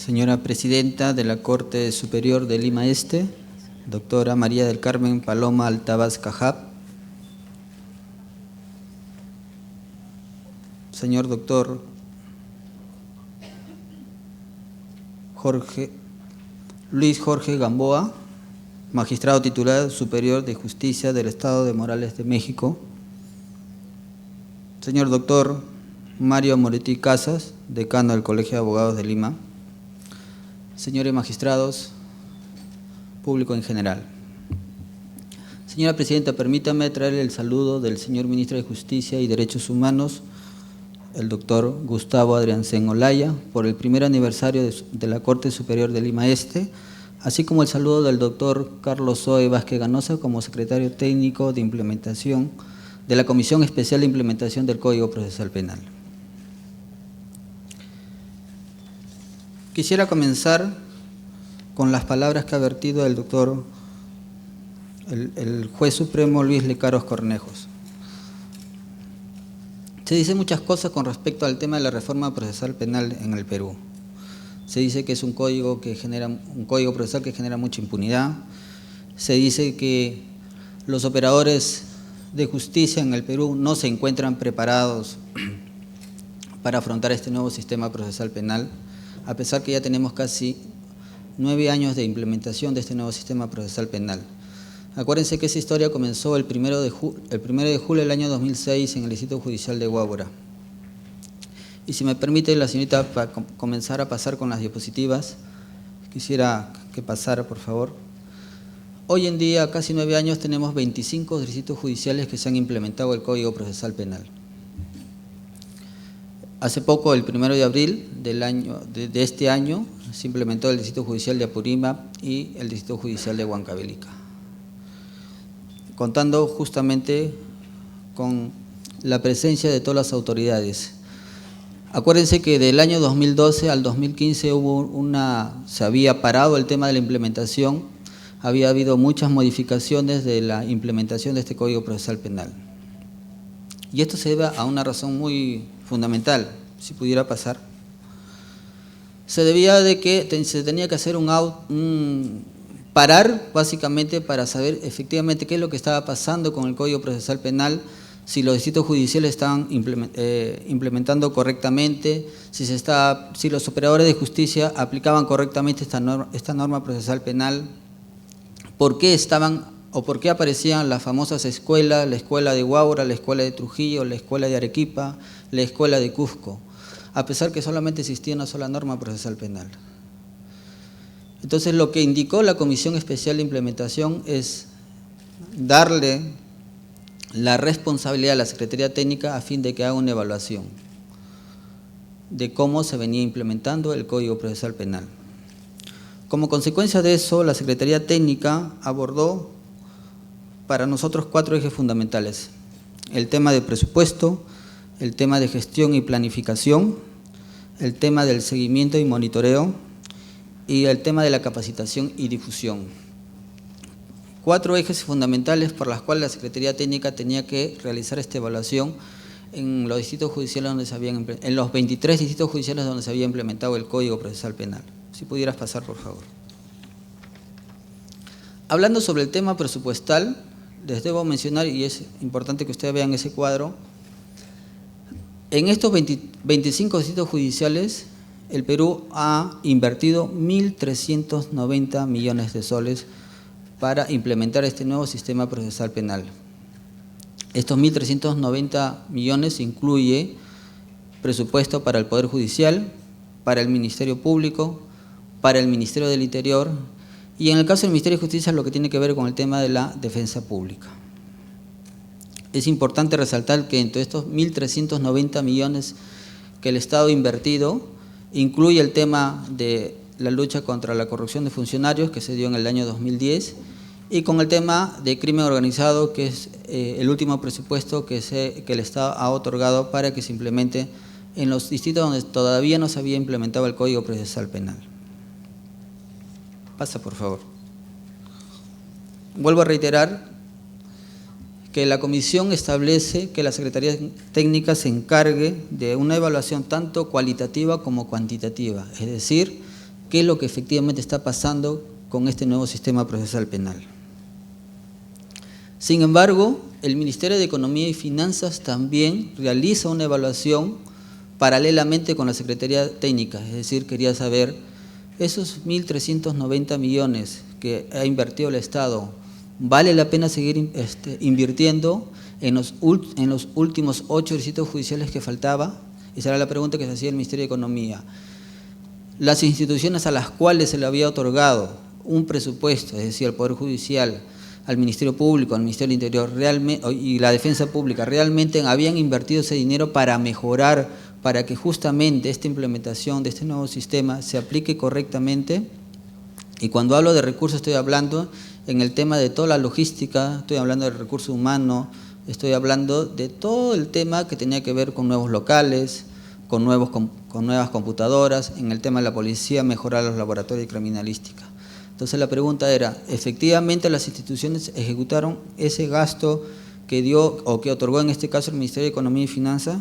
Señora Presidenta de la Corte Superior de Lima Este, doctora María del Carmen Paloma Altavas Cajab, señor doctor Luis Jorge Gamboa, magistrado titular superior de Justicia del Estado de Morales de México, señor doctor Mario Moretti Casas, decano del Colegio de Abogados de Lima, señores magistrados, público en general. Señora Presidenta, permítame traerle el saludo del señor Ministro de Justicia y Derechos Humanos, el doctor Gustavo Adriancén Olaya, por el primer aniversario de la Corte Superior de Lima Este, así como el saludo del doctor Carlos Zoe Vázquez Ganosa como secretario técnico de implementación de la Comisión Especial de Implementación del Código Procesal Penal. Quisiera comenzar con las palabras que ha vertido el doctor, el juez supremo Luis Lecaros Cornejos. Se dice muchas cosas con respecto al tema de la reforma procesal penal en el Perú. Se dice que es un código procesal que genera mucha impunidad. Se dice que los operadores de justicia en el Perú no se encuentran preparados para afrontar este nuevo sistema procesal penal, a pesar que ya tenemos casi 9 años de implementación de este nuevo sistema procesal penal. Acuérdense que esa historia comenzó el 1 de julio del año 2006 en el Distrito Judicial de Huáura. Y si me permite la señorita, para comenzar a pasar con las diapositivas, quisiera que pasara, por favor. Hoy en día, casi 9 años, tenemos 25 distritos judiciales que se han implementado el Código Procesal Penal. Hace poco, el 1 de abril de este año, se implementó el Distrito Judicial de Apurímac y el Distrito Judicial de Huancavelica, contando justamente con la presencia de todas las autoridades. Acuérdense que del año 2012 al 2015 se había parado el tema de la implementación, había habido muchas modificaciones de la implementación de este Código Procesal Penal. Y esto se debe a una razón muy fundamental, si pudiera pasar. Se debía de que se tenía que hacer parar básicamente para saber efectivamente qué es lo que estaba pasando con el Código Procesal Penal, si los distritos judiciales estaban implementando correctamente, si los operadores de justicia aplicaban correctamente esta norma procesal penal, por qué aparecían las famosas escuelas, la escuela de Huáura, la escuela de Trujillo, la escuela de Arequipa, la escuela de Cusco, a pesar que solamente existía una sola norma procesal penal. Entonces, lo que indicó la Comisión Especial de Implementación es darle la responsabilidad a la Secretaría Técnica a fin de que haga una evaluación de cómo se venía implementando el Código Procesal Penal. Como consecuencia de eso, la Secretaría Técnica abordó para nosotros 4 ejes fundamentales: el tema de presupuesto, el tema de gestión y planificación, el tema del seguimiento y monitoreo y el tema de la capacitación y difusión. 4 ejes fundamentales por los cuales la Secretaría Técnica tenía que realizar esta evaluación en los distritos judiciales en los 23 distritos judiciales donde se había implementado el Código Procesal Penal. Si pudieras pasar, por favor. Hablando sobre el tema presupuestal, les debo mencionar, y es importante que ustedes vean ese cuadro, en estos 25 distritos judiciales, el Perú ha invertido 1.390 millones de soles para implementar este nuevo sistema procesal penal. Estos 1.390 millones incluye presupuesto para el Poder Judicial, para el Ministerio Público, para el Ministerio del Interior y en el caso del Ministerio de Justicia lo que tiene que ver con el tema de la defensa pública. Es importante resaltar que entre estos 1.390 millones que el Estado ha invertido, incluye el tema de la lucha contra la corrupción de funcionarios que se dio en el año 2010 y con el tema de crimen organizado, que es el último presupuesto que el Estado ha otorgado para que se implemente en los distritos donde todavía no se había implementado el Código Procesal Penal. Pasa, por favor. Vuelvo a reiterar que la Comisión establece que la Secretaría Técnica se encargue de una evaluación tanto cualitativa como cuantitativa, es decir, qué es lo que efectivamente está pasando con este nuevo sistema procesal penal. Sin embargo, el Ministerio de Economía y Finanzas también realiza una evaluación paralelamente con la Secretaría Técnica, es decir, quería saber, esos 1.390 millones que ha invertido el Estado, ¿vale la pena seguir invirtiendo en los últimos 8 distritos judiciales que faltaba? Esa era la pregunta que se hacía el Ministerio de Economía. Las instituciones a las cuales se le había otorgado un presupuesto, es decir, al Poder Judicial, al Ministerio Público, al Ministerio del Interior y la Defensa Pública, realmente habían invertido ese dinero para mejorar, para que justamente esta implementación de este nuevo sistema se aplique correctamente. Y cuando hablo de recursos estoy hablando en el tema de toda la logística, estoy hablando del recurso humano, estoy hablando de todo el tema que tenía que ver con nuevos locales, con nuevas computadoras, en el tema de la policía, mejorar los laboratorios de criminalística. Entonces la pregunta era, ¿efectivamente las instituciones ejecutaron ese gasto que dio o que otorgó en este caso el Ministerio de Economía y Finanzas?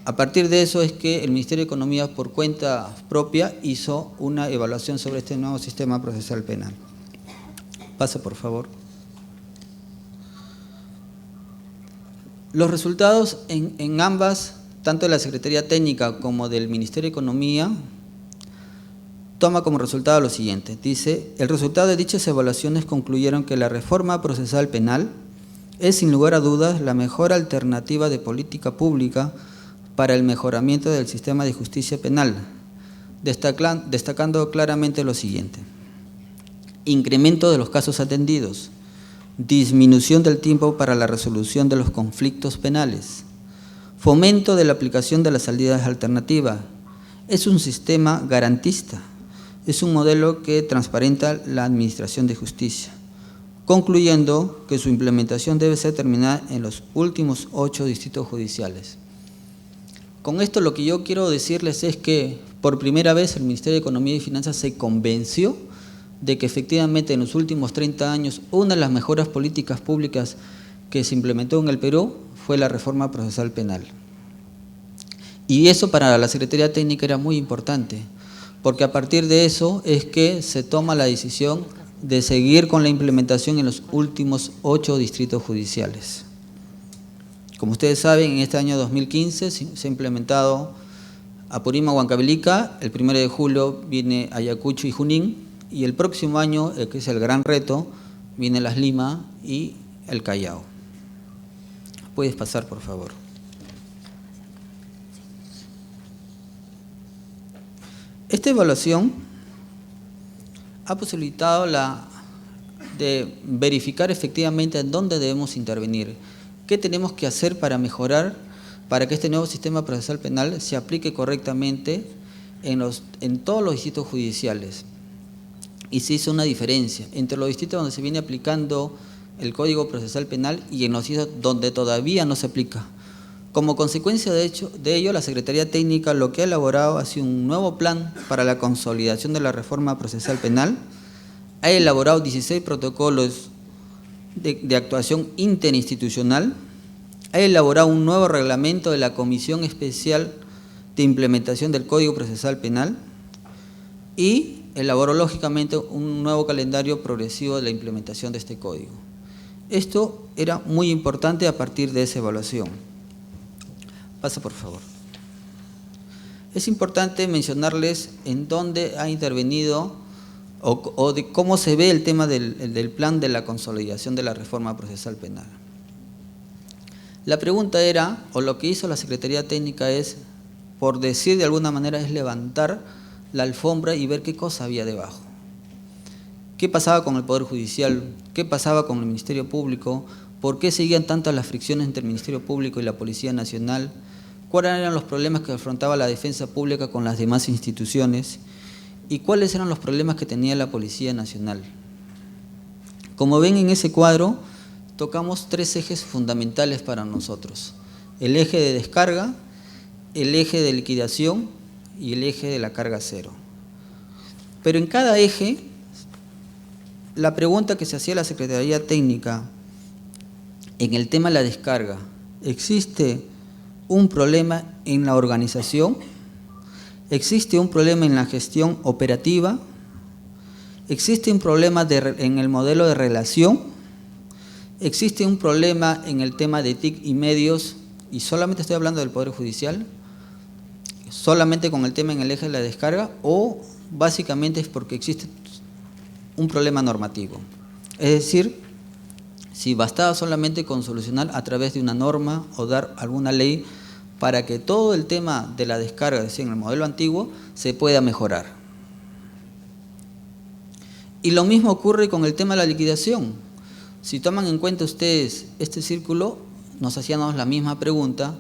A partir de eso es que el Ministerio de Economía por cuenta propia hizo una evaluación sobre este nuevo sistema procesal penal. Pasa por favor. Los resultados en ambas, tanto de la Secretaría Técnica como del Ministerio de Economía, toma como resultado lo siguiente. Dice, el resultado de dichas evaluaciones concluyeron que la reforma procesal penal es sin lugar a dudas la mejor alternativa de política pública para el mejoramiento del sistema de justicia penal, destacando claramente lo siguiente. Incremento de los casos atendidos, disminución del tiempo para la resolución de los conflictos penales, fomento de la aplicación de las salidas alternativas. Es un sistema garantista. Es un modelo que transparenta la administración de justicia, concluyendo que su implementación debe ser terminada en los últimos 8 distritos judiciales. Con esto lo que yo quiero decirles es que por primera vez el Ministerio de Economía y Finanzas se convenció de que efectivamente en los últimos 30 años una de las mejores políticas públicas que se implementó en el Perú fue la reforma procesal penal. Y eso para la Secretaría Técnica era muy importante, porque a partir de eso es que se toma la decisión de seguir con la implementación en los últimos 8 distritos judiciales. Como ustedes saben, en este año 2015 se ha implementado Apurímac, Huancavelica, el 1 de julio viene Ayacucho y Junín, y el próximo año, que es el gran reto, viene Las Limas y el Callao. Puedes pasar, por favor. Esta evaluación ha posibilitado de verificar efectivamente en dónde debemos intervenir, qué tenemos que hacer para mejorar, para que este nuevo sistema procesal penal se aplique correctamente en todos los distritos judiciales. Y se hizo una diferencia entre los distritos donde se viene aplicando el Código Procesal Penal y en los distritos donde todavía no se aplica. Como consecuencia de ello, la Secretaría Técnica lo que ha elaborado ha sido un nuevo plan para la consolidación de la reforma procesal penal, ha elaborado 16 protocolos de actuación interinstitucional, ha elaborado un nuevo reglamento de la Comisión Especial de Implementación del Código Procesal Penal y elaboró lógicamente un nuevo calendario progresivo de la implementación de este código. Esto era muy importante a partir de esa evaluación. Pasa, por favor. Es importante mencionarles en dónde ha intervenido o de cómo se ve el tema del plan de la consolidación de la reforma procesal penal. La pregunta era, o lo que hizo la Secretaría Técnica es, por decir de alguna manera, es levantar la alfombra y ver qué cosa había debajo. ¿Qué pasaba con el Poder Judicial? ¿Qué pasaba con el Ministerio Público? ¿Por qué seguían tantas las fricciones entre el Ministerio Público y la Policía Nacional? ¿Cuáles eran los problemas que afrontaba la Defensa Pública con las demás instituciones? ¿Y cuáles eran los problemas que tenía la Policía Nacional? Como ven en ese cuadro, tocamos 3 ejes fundamentales para nosotros. El eje de descarga, el eje de liquidación y el eje de la carga cero. Pero en cada eje, la pregunta que se hacía la Secretaría Técnica en el tema de la descarga, ¿existe un problema en la organización? existe un problema en la gestión operativa, existe un problema en el modelo de relación, existe un problema en el tema de TIC y medios, y solamente estoy hablando del Poder Judicial, solamente con el tema en el eje de la descarga, o básicamente es porque existe un problema normativo. Es decir, si bastaba solamente con solucionar a través de una norma o dar alguna ley para que todo el tema de la descarga, es decir, en el modelo antiguo, se pueda mejorar. Y lo mismo ocurre con el tema de la liquidación. Si toman en cuenta ustedes este círculo, nos hacíamos la misma pregunta,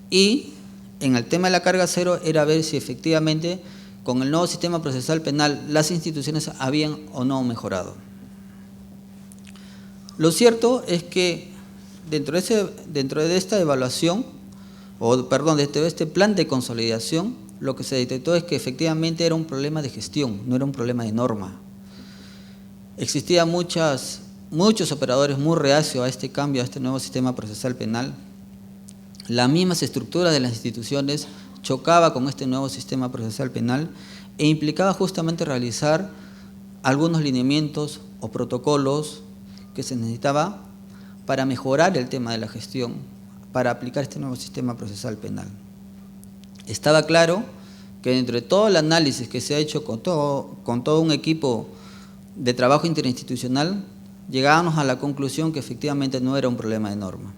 y en el tema de la carga cero era ver si efectivamente con el nuevo sistema procesal penal las instituciones habían o no mejorado. Lo cierto es que dentro de esta evaluación, dentro de este plan de consolidación, lo que se detectó es que efectivamente era un problema de gestión, no era un problema de norma. Existían muchos operadores muy reacios a este cambio, a este nuevo sistema procesal penal. Las mismas estructuras de las instituciones chocaba con este nuevo sistema procesal penal e implicaba justamente realizar algunos lineamientos o protocolos que se necesitaba para mejorar el tema de la gestión, para aplicar este nuevo sistema procesal penal. Estaba claro que dentro de todo el análisis que se ha hecho con todo un equipo de trabajo interinstitucional, llegábamos a la conclusión que efectivamente no era un problema de norma.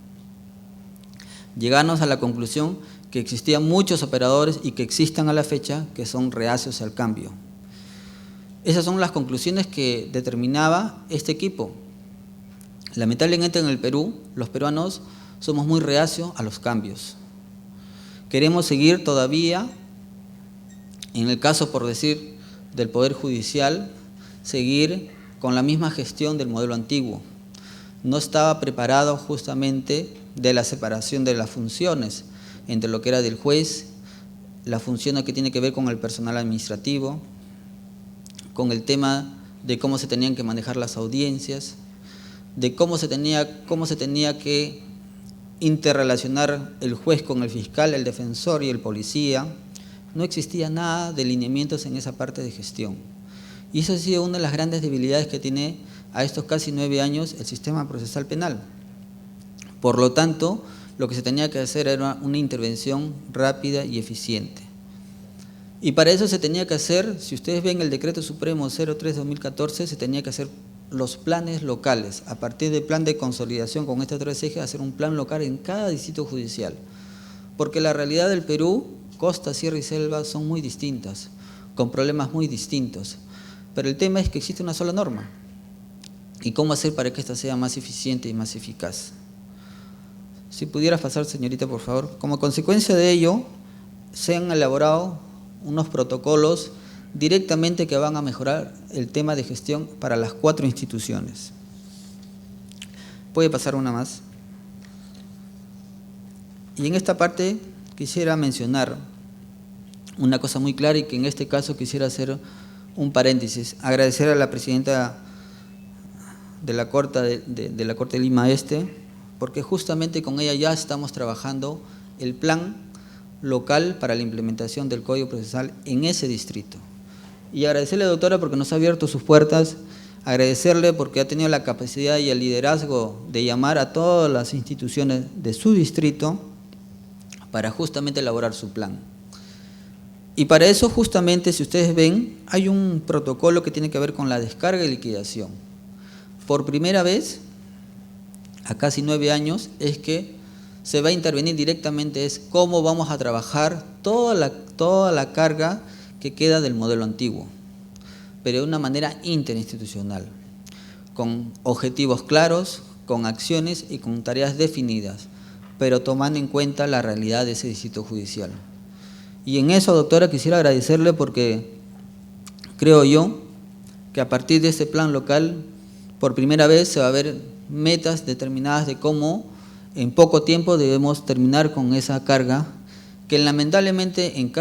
Llegábamos a la conclusión que existían muchos operadores y que existan a la fecha que son reacios al cambio. Esas son las conclusiones que determinaba este equipo. Lamentablemente en el Perú, los peruanos somos muy reacios a los cambios. Queremos seguir todavía, en el caso por decir del Poder Judicial, seguir con la misma gestión del modelo antiguo. No estaba preparado justamente de la separación de las funciones entre lo que era del juez, la función que tiene que ver con el personal administrativo, con el tema de cómo se tenían que manejar las audiencias, de cómo se tenía que interrelacionar el juez con el fiscal, el defensor y el policía. No existía nada de lineamientos en esa parte de gestión. Y eso ha sido una de las grandes debilidades que tiene a estos casi 9 años el sistema procesal penal. Por lo tanto, lo que se tenía que hacer era una intervención rápida y eficiente. Y para eso se tenía que hacer, si ustedes ven el Decreto Supremo 03/2014, se tenía que hacer los planes locales. A partir del plan de consolidación con estos 3 ejes, hacer un plan local en cada distrito judicial. Porque la realidad del Perú, costa, sierra y selva, son muy distintas, con problemas muy distintos. Pero el tema es que existe una sola norma. ¿Y cómo hacer para que ésta sea más eficiente y más eficaz? Si pudiera pasar, señorita, por favor. Como consecuencia de ello, se han elaborado unos protocolos directamente que van a mejorar el tema de gestión para las 4 instituciones. Puede pasar una más. Y en esta parte quisiera mencionar una cosa muy clara y que en este caso quisiera hacer un paréntesis. Agradecer a la presidenta de la Corte de Lima Este, porque justamente con ella ya estamos trabajando el plan local para la implementación del Código Procesal en ese distrito. Y agradecerle, doctora, porque nos ha abierto sus puertas, agradecerle porque ha tenido la capacidad y el liderazgo de llamar a todas las instituciones de su distrito para justamente elaborar su plan. Y para eso justamente, si ustedes ven, hay un protocolo que tiene que ver con la descarga y liquidación. Por primera vez, a casi 9 años, es que se va a intervenir directamente, es cómo vamos a trabajar toda la carga que queda del modelo antiguo, pero de una manera interinstitucional, con objetivos claros, con acciones y con tareas definidas, pero tomando en cuenta la realidad de ese distrito judicial. Y en eso, doctora, quisiera agradecerle porque creo yo que a partir de este plan local, por primera vez se va a ver metas determinadas de cómo en poco tiempo debemos terminar con esa carga, que lamentablemente en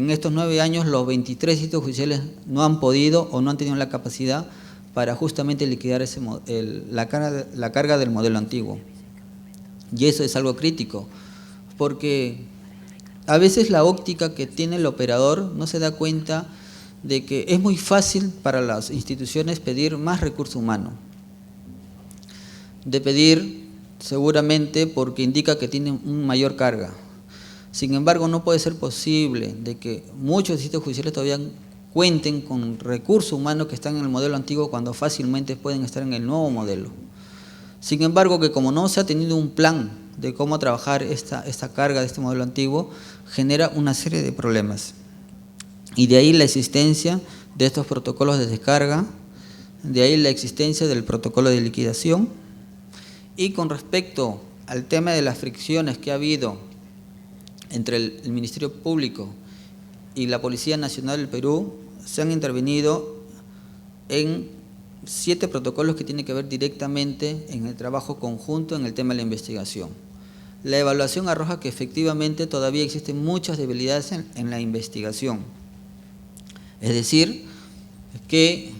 estos 9 años los 23 distritos judiciales no han podido o no han tenido la capacidad para justamente liquidar la carga del modelo antiguo. Y eso es algo crítico, porque A veces la óptica que tiene el operador no se da cuenta de que es muy fácil para las instituciones pedir más recurso humano. De pedir seguramente porque indica que tienen una mayor carga. Sin embargo, no puede ser posible de que muchos distritos judiciales todavía cuenten con recursos humanos que están en el modelo antiguo cuando fácilmente pueden estar en el nuevo modelo. Sin embargo, que como no se ha tenido un plan de cómo trabajar esta carga de este modelo antiguo, genera una serie de problemas. Y de ahí la existencia de estos protocolos de descarga, de ahí la existencia del protocolo de liquidación. Y con respecto al tema de las fricciones que ha habido entre el Ministerio Público y la Policía Nacional del Perú, se han intervenido en 7 protocolos que tienen que ver directamente en el trabajo conjunto en el tema de la investigación. La evaluación arroja que efectivamente todavía existen muchas debilidades en la investigación. Es decir, que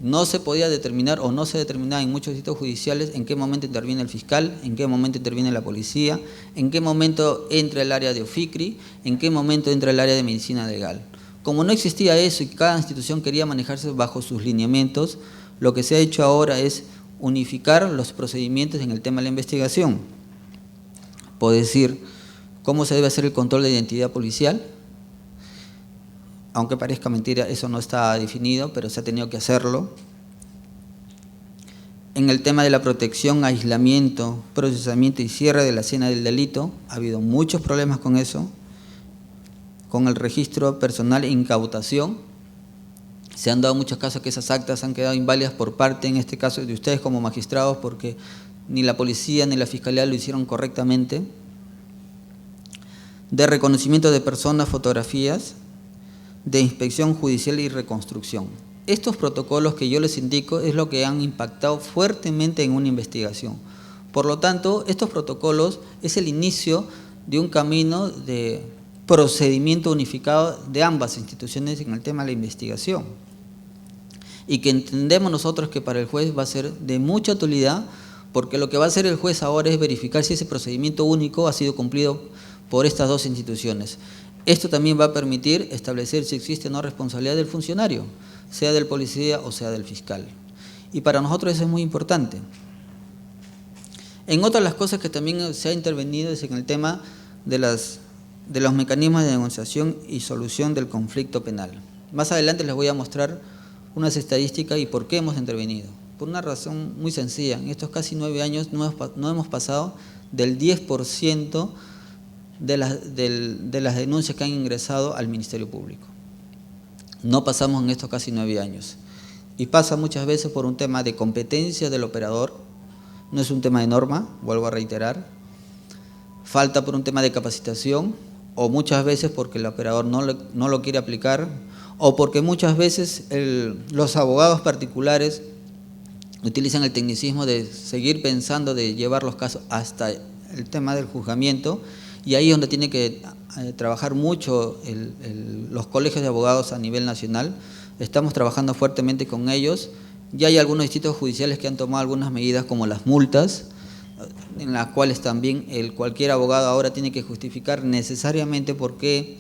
no se podía determinar o no se determinaba en muchos distritos judiciales en qué momento interviene el fiscal, en qué momento interviene la policía, en qué momento entra el área de OFICRI, en qué momento entra el área de medicina legal. Como no existía eso y cada institución quería manejarse bajo sus lineamientos, lo que se ha hecho ahora es unificar los procedimientos en el tema de la investigación. Puedo decir cómo se debe hacer el control de identidad policial. Aunque parezca mentira, eso no está definido, pero se ha tenido que hacerlo. En el tema de la protección, aislamiento, procesamiento y cierre de la escena del delito, ha habido muchos problemas con eso. Con el registro personal e incautación, se han dado muchos casos que esas actas han quedado inválidas por parte, en este caso, de ustedes como magistrados, porque ni la policía ni la fiscalía lo hicieron correctamente. De reconocimiento de personas, fotografías, de inspección judicial y reconstrucción. Estos protocolos que yo les indico es lo que han impactado fuertemente en una investigación. Por lo tanto, estos protocolos es el inicio de un camino de procedimiento unificado de ambas instituciones en el tema de la investigación. Y que entendemos nosotros que para el juez va a ser de mucha utilidad, porque lo que va a hacer el juez ahora es verificar si ese procedimiento único ha sido cumplido por estas dos instituciones. Esto también va a permitir establecer si existe o no responsabilidad del funcionario, sea del policía o sea del fiscal. Y para nosotros eso es muy importante. En otras las cosas que también se ha intervenido es en el tema de los mecanismos de negociación y solución del conflicto penal. Más adelante les voy a mostrar unas estadísticas y por qué hemos intervenido. Por una razón muy sencilla, en estos casi 9 años no hemos pasado del 10% de las denuncias que han ingresado al Ministerio Público. No pasamos en estos casi 9 años. Y pasa muchas veces por un tema de competencia del operador, no es un tema de norma, vuelvo a reiterar. Falta por un tema de capacitación, o muchas veces porque el operador no lo quiere aplicar, o porque muchas veces los abogados particulares utilizan el tecnicismo de seguir pensando de llevar los casos hasta el tema del juzgamiento, y ahí es donde tiene que trabajar mucho los colegios de abogados a nivel nacional. Estamos trabajando fuertemente con ellos. Ya hay algunos distritos judiciales que han tomado algunas medidas como las multas, en las cuales también cualquier abogado ahora tiene que justificar necesariamente por qué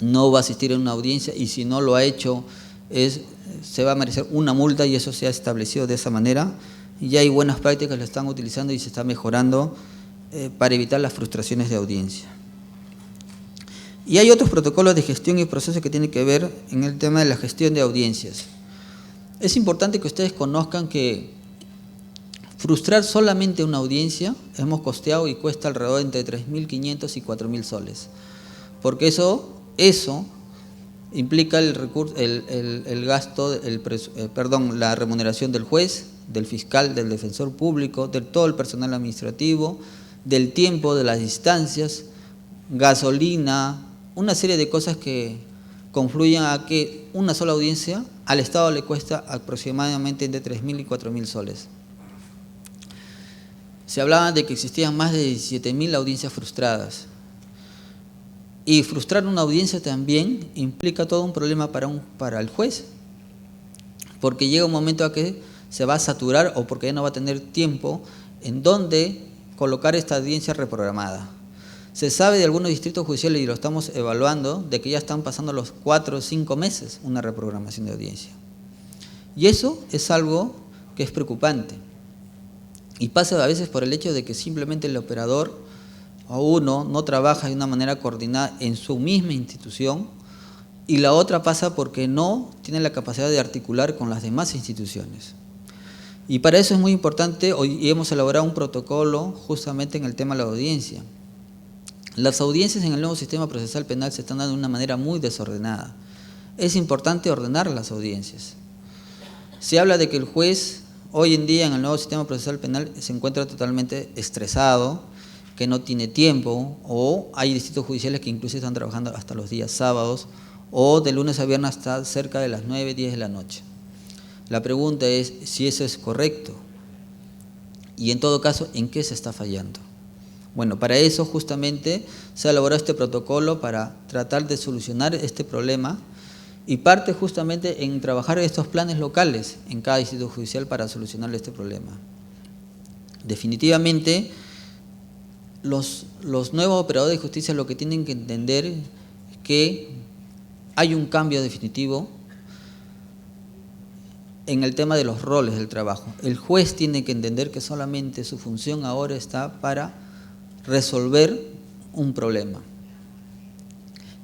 no va a asistir a una audiencia, y si no lo ha hecho se va a merecer una multa, y eso se ha establecido de esa manera. Y ya hay buenas prácticas que lo están utilizando y se está mejorando para evitar las frustraciones de audiencia. Y hay otros protocolos de gestión y procesos que tienen que ver en el tema de la gestión de audiencias. Es importante que ustedes conozcan que frustrar solamente una audiencia hemos costeado y cuesta alrededor entre 3.500 y 4.000 soles, porque eso implica el gasto, la remuneración del juez, del fiscal, del defensor público, de todo el personal administrativo, del tiempo, de las distancias, gasolina, una serie de cosas que confluyen a que una sola audiencia al Estado le cuesta aproximadamente entre 3.000 y 4.000 soles. Se hablaba de que existían más de 17.000 audiencias frustradas. Y frustrar una audiencia también implica todo un problema para el juez, porque llega un momento a que se va a saturar o porque ya no va a tener tiempo en donde colocar esta audiencia reprogramada. Se sabe de algunos distritos judiciales, y lo estamos evaluando, de que ya están pasando los 4 o 5 meses una reprogramación de audiencia. Y eso es algo que es preocupante. Y pasa a veces por el hecho de que simplemente el operador o uno no trabaja de una manera coordinada en su misma institución, y la otra pasa porque no tiene la capacidad de articular con las demás instituciones. Y para eso es muy importante, hoy hemos elaborado un protocolo justamente en el tema de la audiencia. Las audiencias en el nuevo sistema procesal penal se están dando de una manera muy desordenada. Es importante ordenar las audiencias. Se habla de que el juez hoy en día en el nuevo sistema procesal penal se encuentra totalmente estresado, que no tiene tiempo, o hay distritos judiciales que incluso están trabajando hasta los días sábados, o de lunes a viernes hasta cerca de las 9, 10 de la noche. La pregunta es si eso es correcto, y en todo caso, ¿en qué se está fallando? Bueno, para eso justamente se ha elaborado este protocolo para tratar de solucionar este problema, y parte justamente en trabajar estos planes locales en cada distrito judicial para solucionar este problema. Definitivamente, los nuevos operadores de justicia lo que tienen que entender es que hay un cambio definitivo en el tema de los roles del trabajo. El juez tiene que entender que solamente su función ahora está para resolver un problema.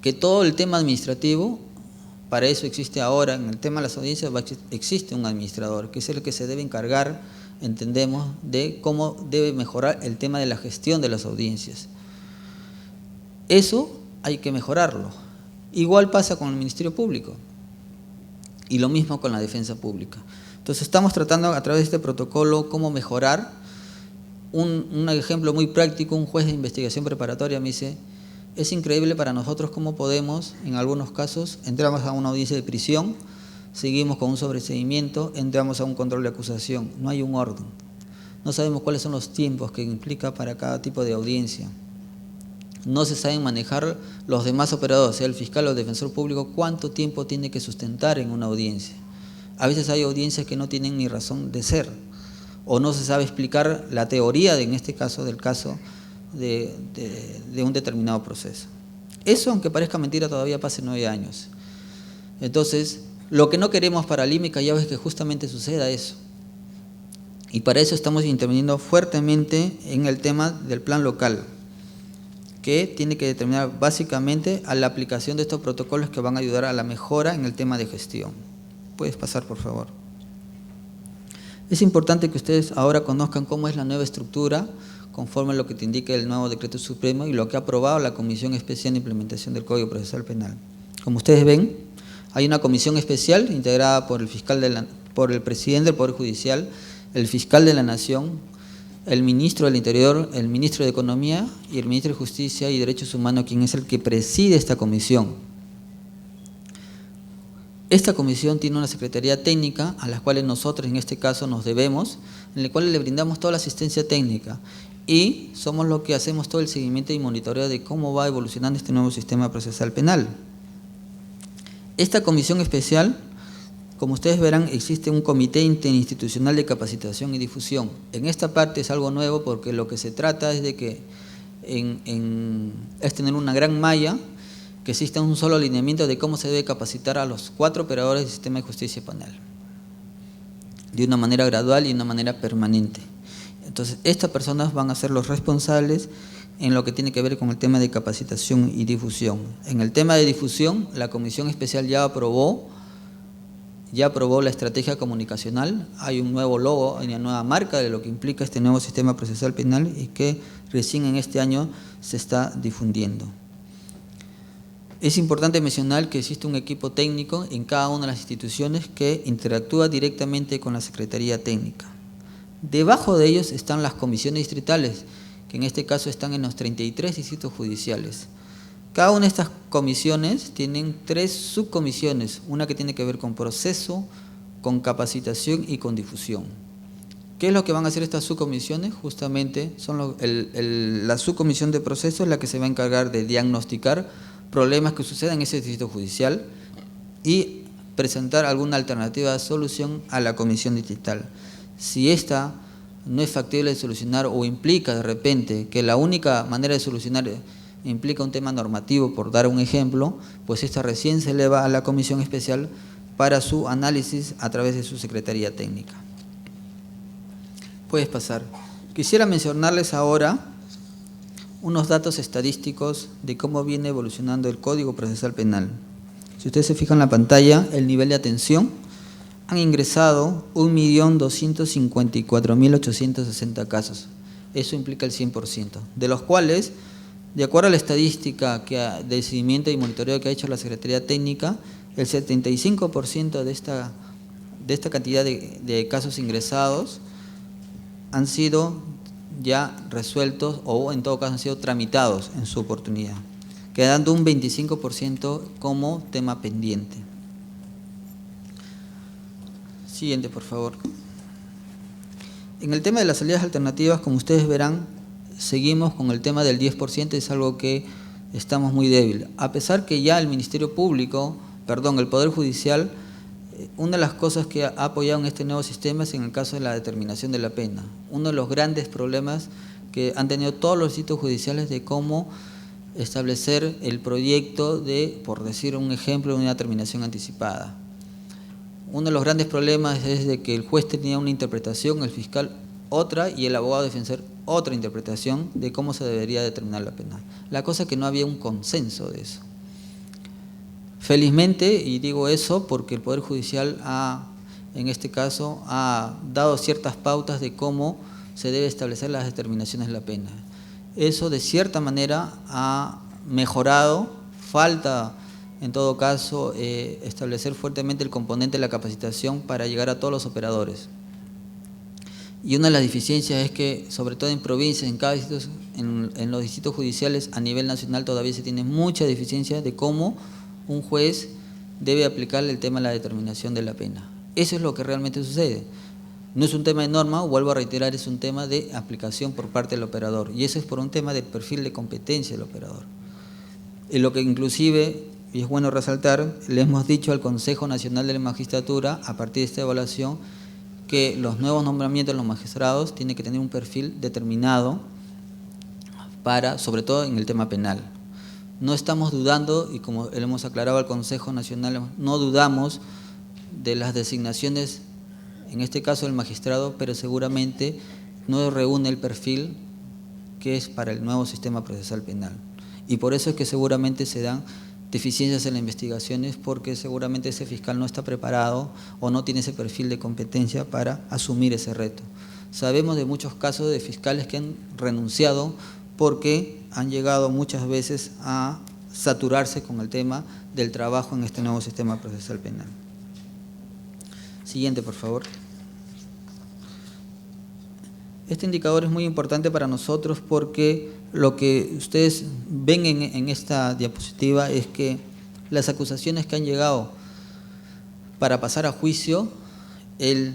Que todo el tema administrativo, para eso existe ahora, en el tema de las audiencias existe un administrador, que es el que se debe encargar, entendemos, de cómo debe mejorar el tema de la gestión de las audiencias. Eso hay que mejorarlo. Igual pasa con el Ministerio Público y lo mismo con la defensa pública. Entonces estamos tratando a través de este protocolo cómo mejorar. Un ejemplo muy práctico, un juez de investigación preparatoria me dice: es increíble para nosotros cómo podemos, en algunos casos, entramos a una audiencia de prisión, seguimos con un sobreseimiento, entramos a un control de acusación, no hay un orden. No sabemos cuáles son los tiempos que implica para cada tipo de audiencia. No se saben manejar los demás operadores, sea el fiscal o el defensor público, cuánto tiempo tiene que sustentar en una audiencia. A veces hay audiencias que no tienen ni razón de ser, o no se sabe explicar la teoría, en este caso, del caso de un determinado proceso. Eso, aunque parezca mentira, todavía pasa 9 años. Entonces, lo que no queremos para Lima y Callao es que justamente suceda eso. Y para eso estamos interviniendo fuertemente en el tema del plan local, que tiene que determinar básicamente a la aplicación de estos protocolos que van a ayudar a la mejora en el tema de gestión. Puedes pasar, por favor. Es importante que ustedes ahora conozcan cómo es la nueva estructura, conforme a lo que te indica el nuevo decreto supremo y lo que ha aprobado la Comisión Especial de Implementación del Código Procesal Penal. Como ustedes ven, hay una comisión especial integrada por el presidente del Poder Judicial, el fiscal de la Nación, el ministro del Interior, el ministro de Economía y el ministro de Justicia y Derechos Humanos, quien es el que preside esta comisión. Esta comisión tiene una secretaría técnica a la cual nosotros en este caso nos debemos, en la cual le brindamos toda la asistencia técnica y somos los que hacemos todo el seguimiento y monitoreo de cómo va evolucionando este nuevo sistema procesal penal. Esta comisión especial, como ustedes verán, existe un comité interinstitucional de capacitación y difusión. En esta parte es algo nuevo porque lo que se trata es de que es tener una gran malla, que exista un solo alineamiento de cómo se debe capacitar a los 4 operadores del sistema de justicia penal, de una manera gradual y de una manera permanente. Entonces, estas personas van a ser los responsables en lo que tiene que ver con el tema de capacitación y difusión. En el tema de difusión, la Comisión Especial ya aprobó la estrategia comunicacional, hay un nuevo logo, hay una nueva marca de lo que implica este nuevo sistema procesal penal y que recién en este año se está difundiendo. Es importante mencionar que existe un equipo técnico en cada una de las instituciones que interactúa directamente con la Secretaría Técnica. Debajo de ellos están las comisiones distritales, que en este caso están en los 33 distritos judiciales. Cada una de estas comisiones tienen 3 subcomisiones, una que tiene que ver con proceso, con capacitación y con difusión. ¿Qué es lo que van a hacer estas subcomisiones? Justamente son la subcomisión de proceso es la que se va a encargar de diagnosticar problemas que sucedan en ese distrito judicial y presentar alguna alternativa de solución a la comisión distrital. Si esta no es factible de solucionar o implica de repente que la única manera de solucionar implica un tema normativo, por dar un ejemplo, pues esta recién se eleva a la comisión especial para su análisis a través de su Secretaría Técnica. Puedes pasar. Quisiera mencionarles ahora unos datos estadísticos de cómo viene evolucionando el Código Procesal Penal. Si ustedes se fijan en la pantalla, el nivel de atención, han ingresado 1.254.860 casos. Eso implica el 100%, de los cuales, de acuerdo a la estadística de seguimiento y monitoreo que ha hecho la Secretaría Técnica, el 75% de esta cantidad de casos ingresados han sido ya resueltos o en todo caso han sido tramitados en su oportunidad, quedando un 25% como tema pendiente. Siguiente, por favor. En el tema de las salidas alternativas, como ustedes verán, seguimos con el tema del 10%, es algo que estamos muy débil. A pesar que ya el Ministerio Público, el Poder Judicial, una de las cosas que ha apoyado en este nuevo sistema es en el caso de la determinación de la pena. Uno de los grandes problemas que han tenido todos los distritos judiciales de cómo establecer el proyecto de, por decir un ejemplo, de una determinación anticipada. Uno de los grandes problemas es de que el juez tenía una interpretación, el fiscal otra y el abogado defensor otra interpretación de cómo se debería determinar la pena. La cosa es que no había un consenso de eso. Felizmente, y digo eso porque el Poder Judicial en este caso, ha dado ciertas pautas de cómo se debe establecer las determinaciones de la pena. Eso de cierta manera ha mejorado, falta en todo caso establecer fuertemente el componente de la capacitación para llegar a todos los operadores. Y una de las deficiencias es que, sobre todo en provincias, en los distritos judiciales a nivel nacional todavía se tiene mucha deficiencia de cómo un juez debe aplicarle el tema de la determinación de la pena. Eso es lo que realmente sucede. No es un tema de norma, vuelvo a reiterar, es un tema de aplicación por parte del operador. Y eso es por un tema del perfil de competencia del operador. Y lo que inclusive, y es bueno resaltar, le hemos dicho al Consejo Nacional de la Magistratura, a partir de esta evaluación, que los nuevos nombramientos de los magistrados tienen que tener un perfil determinado sobre todo en el tema penal. No estamos dudando, y como le hemos aclarado al Consejo Nacional, no dudamos de las designaciones, en este caso del magistrado, pero seguramente no reúne el perfil que es para el nuevo sistema procesal penal. Y por eso es que seguramente se dan deficiencias en las investigaciones, porque seguramente ese fiscal no está preparado o no tiene ese perfil de competencia para asumir ese reto. Sabemos de muchos casos de fiscales que han renunciado porque han llegado muchas veces a saturarse con el tema del trabajo en este nuevo sistema procesal penal. Siguiente, por favor. Este indicador es muy importante para nosotros porque lo que ustedes ven en esta diapositiva es que las acusaciones que han llegado para pasar a juicio, el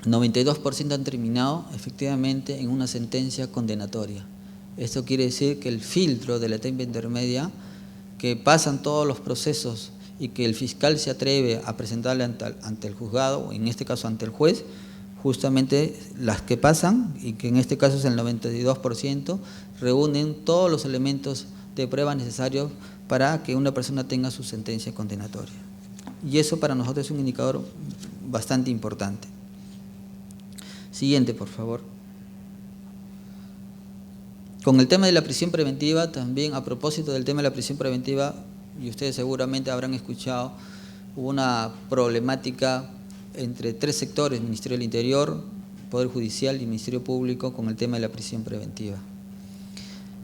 92% han terminado efectivamente en una sentencia condenatoria. Esto quiere decir que el filtro de la etapa intermedia, que pasan todos los procesos y que el fiscal se atreve a presentarle ante el juzgado, o en este caso ante el juez, justamente las que pasan, y que en este caso es el 92%, reúnen todos los elementos de prueba necesarios para que una persona tenga su sentencia condenatoria. Y eso para nosotros es un indicador bastante importante. Siguiente, por favor. Con el tema de la prisión preventiva, también a propósito del tema de la prisión preventiva, y ustedes seguramente habrán escuchado, hubo una problemática entre tres sectores, Ministerio del Interior, Poder Judicial y Ministerio Público, con el tema de la prisión preventiva.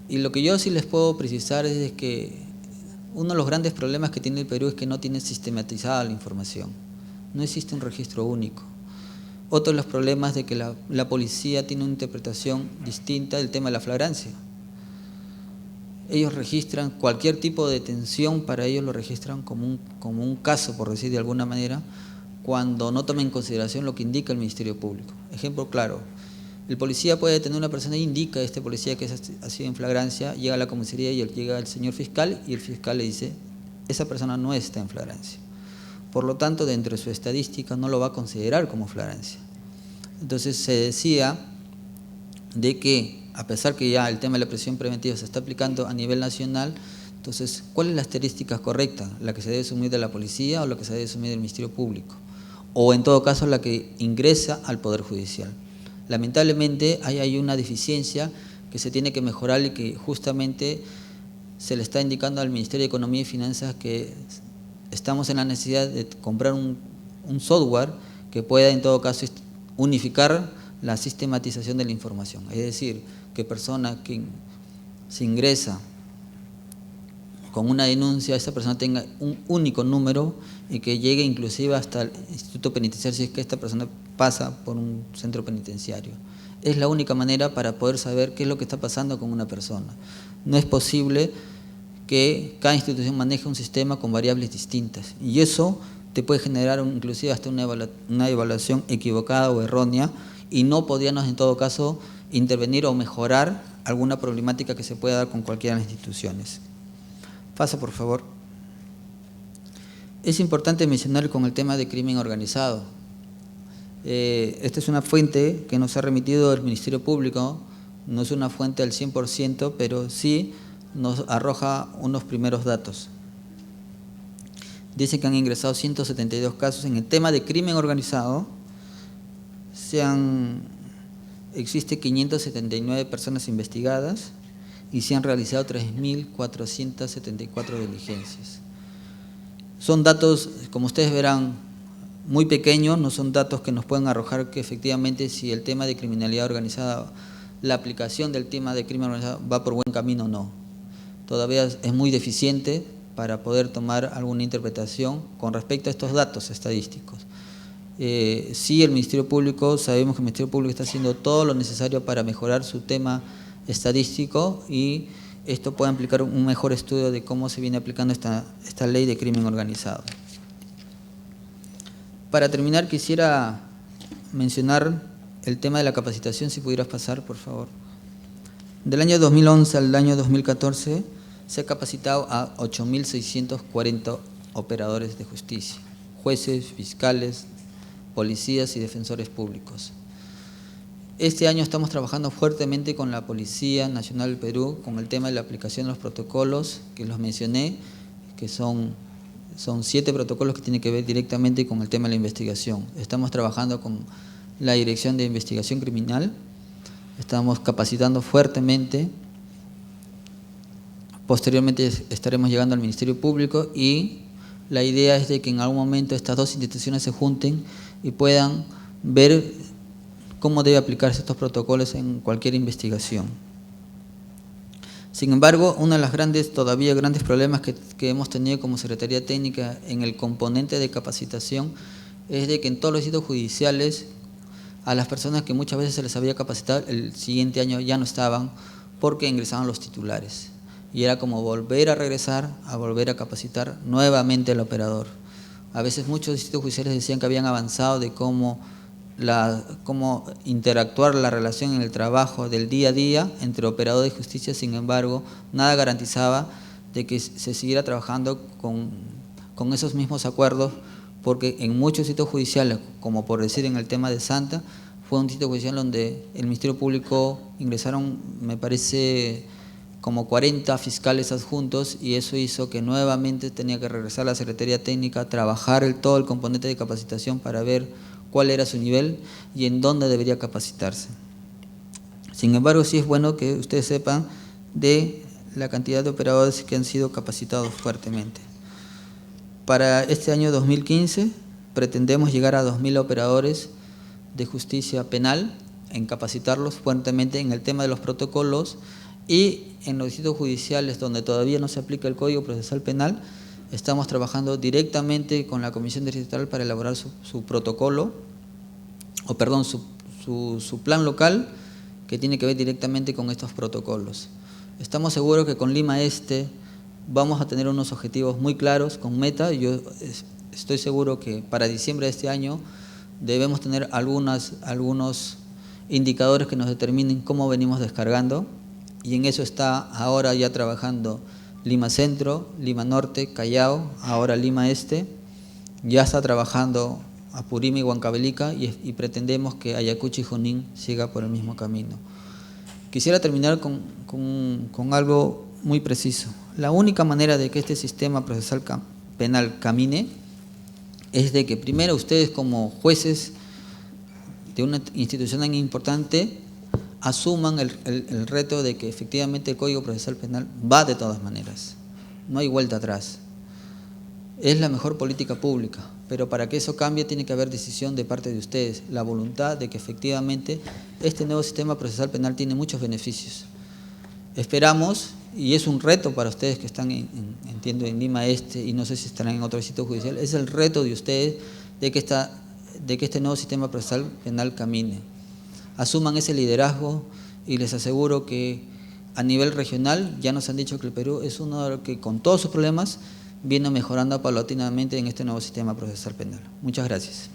Y lo que yo sí les puedo precisar es que uno de los grandes problemas que tiene el Perú es que no tiene sistematizada la información, no existe un registro único. Otro de los problemas de que la policía tiene una interpretación distinta del tema de la flagrancia. Ellos registran cualquier tipo de detención, para ellos lo registran como un caso, por decir de alguna manera, cuando no toman en consideración lo que indica el Ministerio Público. Ejemplo claro, el policía puede detener a una persona e indica a este policía que ha sido en flagrancia, llega a la comisaría y llega el señor fiscal y el fiscal le dice, esa persona no está en flagrancia. Por lo tanto, dentro de su estadística no lo va a considerar como flagrancia. Entonces se decía de que a pesar que ya el tema de la prisión preventiva se está aplicando a nivel nacional, entonces, ¿cuál es la estadística correcta? ¿La que se debe asumir de la policía o la que se debe asumir del Ministerio Público? O en todo caso la que ingresa al Poder Judicial. Lamentablemente hay una deficiencia que se tiene que mejorar y que justamente se le está indicando al Ministerio de Economía y Finanzas que estamos en la necesidad de comprar un software que pueda en todo caso unificar la sistematización de la información. Es decir, que persona que se ingresa con una denuncia, esa persona tenga un único número y que llegue inclusive hasta el instituto penitenciario si es que esta persona pasa por un centro penitenciario. Es la única manera para poder saber qué es lo que está pasando con una persona. No es posible que cada institución maneje un sistema con variables distintas y eso te puede generar inclusive hasta una evaluación equivocada o errónea y no podríamos en todo caso intervenir o mejorar alguna problemática que se pueda dar con cualquiera de las instituciones. Pasa, por favor. Es importante mencionar con el tema de crimen organizado. Esta es una fuente que nos ha remitido el Ministerio Público, no es una fuente al 100%, pero sí nos arroja unos primeros datos. Dice que han ingresado 172 casos en el tema de crimen organizado, existe 579 personas investigadas, y se han realizado 3.474 diligencias. Son datos, como ustedes verán, muy pequeños, no son datos que nos pueden arrojar que efectivamente si el tema de criminalidad organizada, la aplicación del tema de crimen organizado va por buen camino o no. Todavía es muy deficiente para poder tomar alguna interpretación con respecto a estos datos estadísticos. Sí, el Ministerio Público, sabemos que el Ministerio Público está haciendo todo lo necesario para mejorar su tema estadístico y esto puede implicar un mejor estudio de cómo se viene aplicando esta ley de crimen organizado. Para terminar quisiera mencionar el tema de la capacitación, si pudieras pasar por favor. Del año 2011 al año 2014 se ha capacitado a 8.640 operadores de justicia, jueces, fiscales, policías y defensores públicos. Este año estamos trabajando fuertemente con la Policía Nacional del Perú con el tema de la aplicación de los protocolos que los mencioné, que son 7 protocolos que tienen que ver directamente con el tema de la investigación. Estamos trabajando con la Dirección de Investigación Criminal, estamos capacitando fuertemente, posteriormente estaremos llegando al Ministerio Público y la idea es de que en algún momento estas dos instituciones se junten y puedan ver cómo debe aplicarse estos protocolos en cualquier investigación. Sin embargo, uno de los grandes problemas que hemos tenido como Secretaría Técnica en el componente de capacitación es de que en todos los sitios judiciales a las personas que muchas veces se les había capacitado el siguiente año ya no estaban porque ingresaban los titulares y era como volver a regresar a volver a capacitar nuevamente al operador. A veces muchos sitios judiciales decían que habían avanzado de cómo interactuar la relación en el trabajo del día a día entre operador de justicia, sin embargo, nada garantizaba de que se siguiera trabajando con esos mismos acuerdos, porque en muchos sitios judiciales, como por decir en el tema de Santa, fue un sitio judicial donde el Ministerio Público ingresaron, me parece, como 40 fiscales adjuntos y eso hizo que nuevamente tenía que regresar a la Secretaría Técnica a trabajar todo el componente de capacitación para ver cuál era su nivel y en dónde debería capacitarse. Sin embargo, sí es bueno que ustedes sepan de la cantidad de operadores que han sido capacitados fuertemente. Para este año 2015 pretendemos llegar a 2.000 operadores de justicia penal, en capacitarlos fuertemente en el tema de los protocolos y en los distritos judiciales donde todavía no se aplica el Código Procesal Penal, estamos trabajando directamente con la Comisión Distrital para elaborar su protocolo, su plan local que tiene que ver directamente con estos protocolos. Estamos seguros que con Lima Este vamos a tener unos objetivos muy claros, con meta. Yo estoy seguro que para diciembre de este año debemos tener algunos indicadores que nos determinen cómo venimos descargando y en eso está ahora ya trabajando Lima Centro, Lima Norte, Callao, ahora Lima Este, ya está trabajando Apurímac y Huancavelica y pretendemos que Ayacucho y Junín siga por el mismo camino. Quisiera terminar con algo muy preciso. La única manera de que este sistema procesal penal camine es de que primero ustedes como jueces de una institución tan importante asuman el reto de que efectivamente el Código Procesal Penal va de todas maneras, no hay vuelta atrás. Es la mejor política pública, pero para que eso cambie tiene que haber decisión de parte de ustedes, la voluntad de que efectivamente este nuevo sistema procesal penal tiene muchos beneficios. Esperamos, y es un reto para ustedes que están, entiendo, en Lima Este, y no sé si estarán en otro distrito judicial, es el reto de ustedes de que este nuevo sistema procesal penal camine. Asuman ese liderazgo y les aseguro que a nivel regional ya nos han dicho que el Perú es uno de los que con todos sus problemas viene mejorando paulatinamente en este nuevo sistema procesal penal. Muchas gracias.